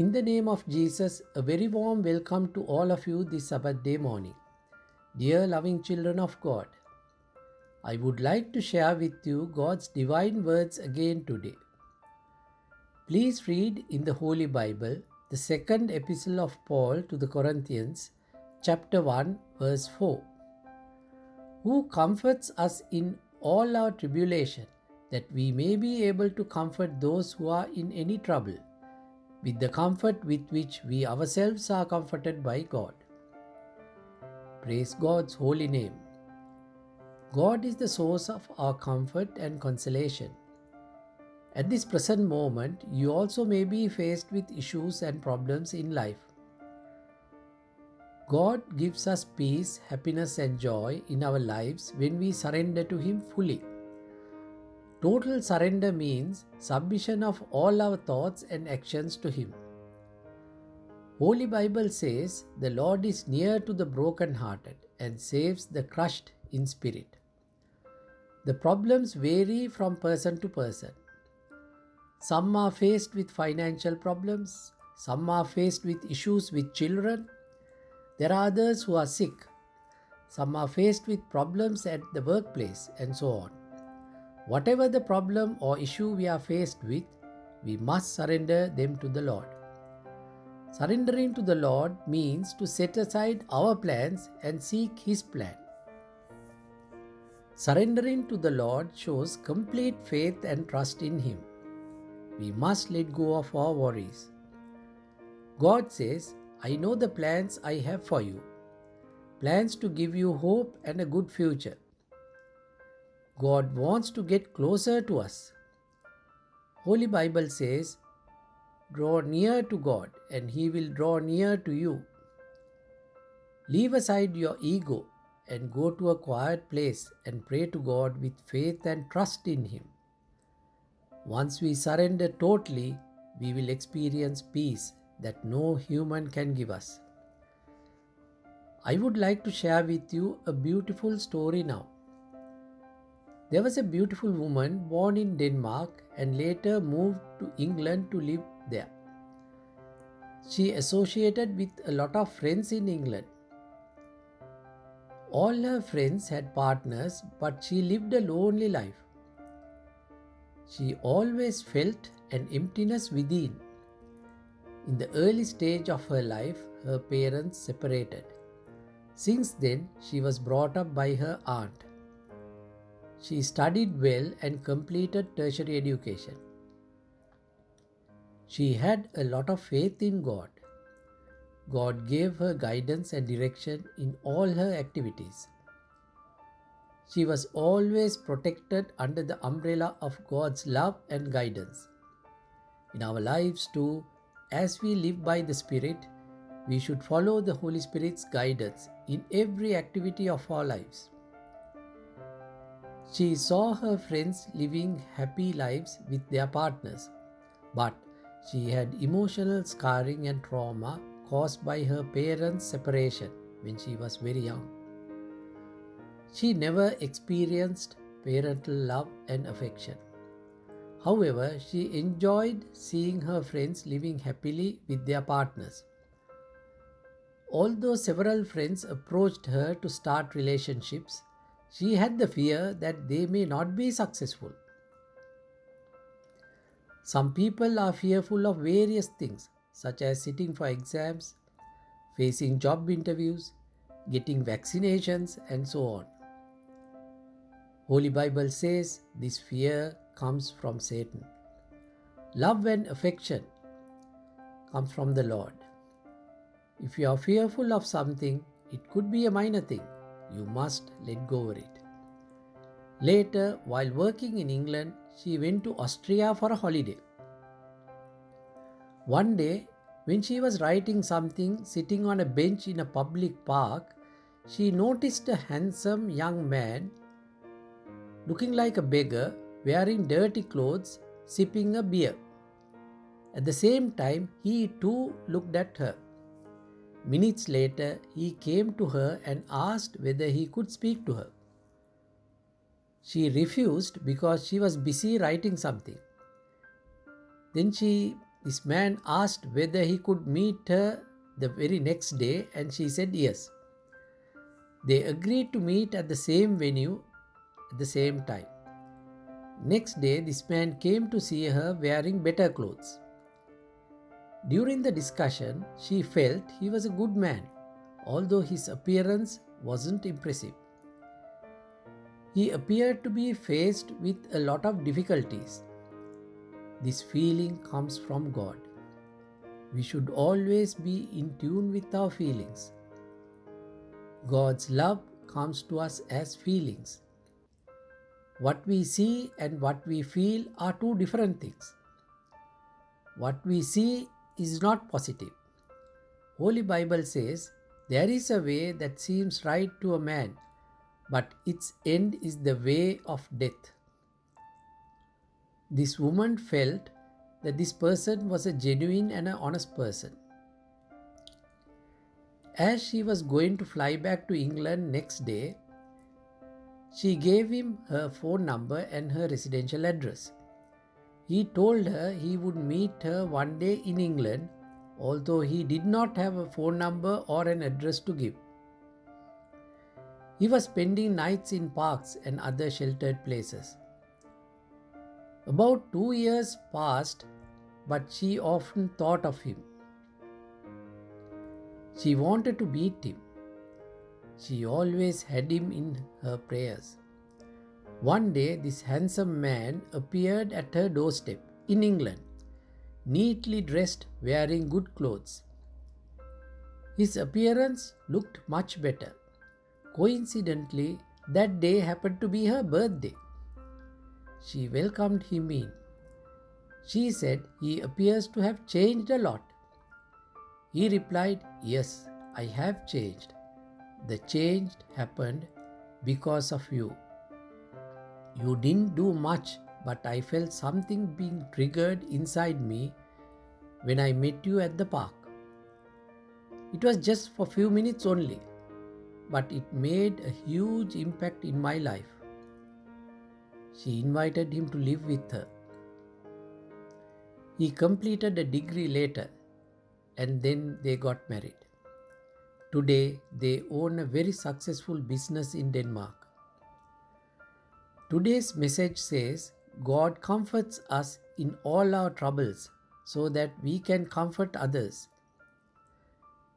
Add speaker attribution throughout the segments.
Speaker 1: In the name of Jesus, a very warm welcome to all of you this Sabbath day morning. Dear loving children of God, I would like to share with you God's divine words again today. Please read in the Holy Bible the second epistle of Paul to the Corinthians, chapter 1, verse 4. Who comforts us in all our tribulation, that we may be able to comfort those who are in any trouble, with the comfort with which we ourselves are comforted by God. Praise God's holy name. God is the source of our comfort and consolation. At this present moment, you also may be faced with issues and problems in life. God gives us peace, happiness, and joy in our lives when we surrender to Him fully. Total surrender means submission of all our thoughts and actions to Him. Holy Bible says, the Lord is near to the brokenhearted and saves the crushed in spirit. The problems vary from person to person. Some are faced with financial problems, some are faced with issues with children. There are others who are sick. Some are faced with problems at the workplace and so on. Whatever the problem or issue we are faced with, we must surrender them to the Lord. Surrendering to the Lord means to set aside our plans and seek His plan. Surrendering to the Lord shows complete faith and trust in Him. We must let go of our worries. God says, I know the plans I have for you, plans to give you hope and a good future. God wants to get closer to us. Holy Bible says, draw near to God and He will draw near to you. Leave aside your ego and go to a quiet place and pray to God with faith and trust in Him. Once we surrender totally, we will experience peace that no human can give us. I would like to share with you a beautiful story now. There was a beautiful woman born in Denmark and later moved to England to live there. She associated with a lot of friends in England. All her friends had partners, but she lived a lonely life. She always felt an emptiness within. In the early stage of her life, her parents separated. Since then, she was brought up by her aunt. She studied well and completed tertiary education. She had a lot of faith in God. God gave her guidance and direction in all her activities. She was always protected under the umbrella of God's love and guidance. In our lives too, as we live by the Spirit, we should follow the Holy Spirit's guidance in every activity of our lives. She saw her friends living happy lives with their partners, but she had emotional scarring and trauma caused by her parents' separation when she was very young. She never experienced parental love and affection. However, she enjoyed seeing her friends living happily with their partners. Although several friends approached her to start relationships, she had the fear that they may not be successful. Some people are fearful of various things, such as sitting for exams, facing job interviews, getting vaccinations, and so on. Holy Bible says this fear comes from Satan. Love and affection comes from the Lord. If you are fearful of something, it could be a minor thing. You must let go of it. Later, while working in England, she went to Austria for a holiday. One day, when she was writing something sitting on a bench in a public park, she noticed a handsome young man looking like a beggar, wearing dirty clothes, sipping a beer. At the same time, he too looked at her. Minutes later, he came to her and asked whether he could speak to her. She refused because she was busy writing something. Then she This man asked whether he could meet her the very next day, and she said yes. They agreed to meet at the same venue at the same time. Next day, this man came to see her wearing better clothes. During the discussion, she felt he was a good man, although his appearance wasn't impressive. He appeared to be faced with a lot of difficulties. This feeling comes from God. We should always be in tune with our feelings. God's love comes to us as feelings. What we see and what we feel are two different things. What we see is not positive. Holy Bible says, there is a way that seems right to a man, but its end is the way of death. This woman felt that this person was a genuine and an honest person. As she was going to fly back to England next day, she gave him her phone number and her residential address. He told her he would meet her one day in England, although he did not have a phone number or an address to give. He was spending nights in parks and other sheltered places. About 2 years passed, but she often thought of him. She wanted to meet him. She always had him in her prayers. One day, this handsome man appeared at her doorstep in England, neatly dressed, wearing good clothes. His appearance looked much better. Coincidentally, that day happened to be her birthday. She welcomed him in. She said he appears to have changed a lot. He replied, "Yes, I have changed. The change happened because of you. You didn't do much, but I felt something being triggered inside me when I met you at the park. It was just for a few minutes only, but it made a huge impact in my life." She invited him to live with her. He completed a degree later, and then they got married. Today, they own a very successful business in Denmark. Today's message says, God comforts us in all our troubles so that we can comfort others.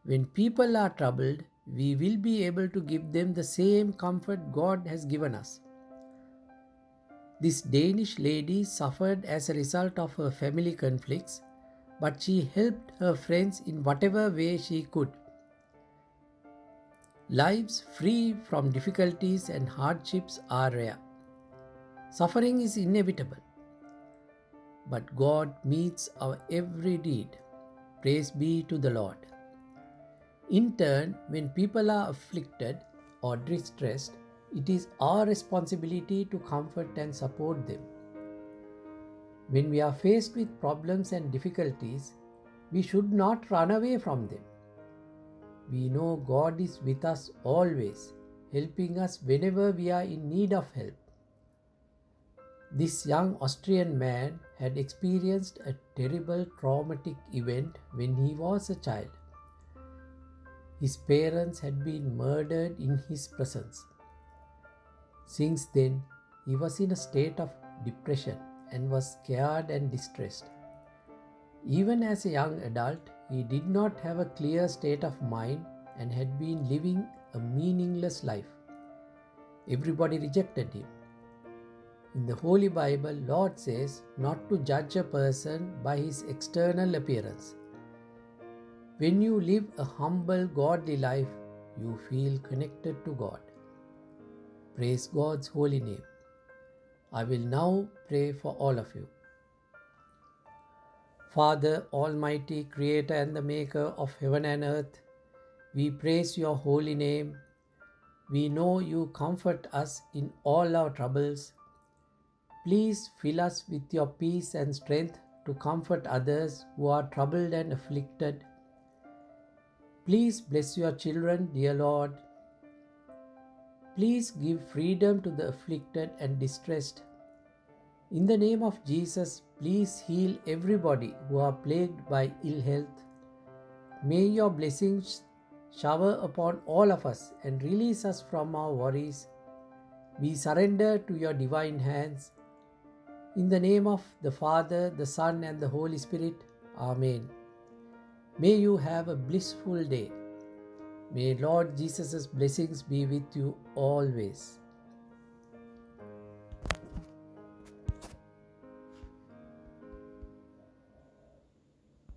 Speaker 1: When people are troubled, we will be able to give them the same comfort God has given us. This Danish lady suffered as a result of her family conflicts, but she helped her friends in whatever way she could. Lives free from difficulties and hardships are rare. Suffering is inevitable, but God meets our every deed. Praise be to the Lord. In turn, when people are afflicted or distressed, it is our responsibility to comfort and support them. When we are faced with problems and difficulties, we should not run away from them. We know God is with us always, helping us whenever we are in need of help. This young Austrian man had experienced a terrible traumatic event when he was a child. His parents had been murdered in his presence. Since then, he was in a state of depression and was scared and distressed. Even as a young adult, he did not have a clear state of mind and had been living a meaningless life. Everybody rejected him. In the Holy Bible, Lord says not to judge a person by his external appearance. When you live a humble, godly life, you feel connected to God. Praise God's holy name. I will now pray for all of you. Father, Almighty Creator and the Maker of heaven and earth, we praise your holy name. We know you comfort us in all our troubles. Please fill us with your peace and strength to comfort others who are troubled and afflicted. Please bless your children, dear Lord. Please give freedom to the afflicted and distressed. In the name of Jesus, please heal everybody who are plagued by ill health. May your blessings shower upon all of us and release us from our worries. We surrender to your divine hands. In the name of the Father, the Son, and the Holy Spirit. Amen. May you have a blissful day. May Lord Jesus' blessings be with you always.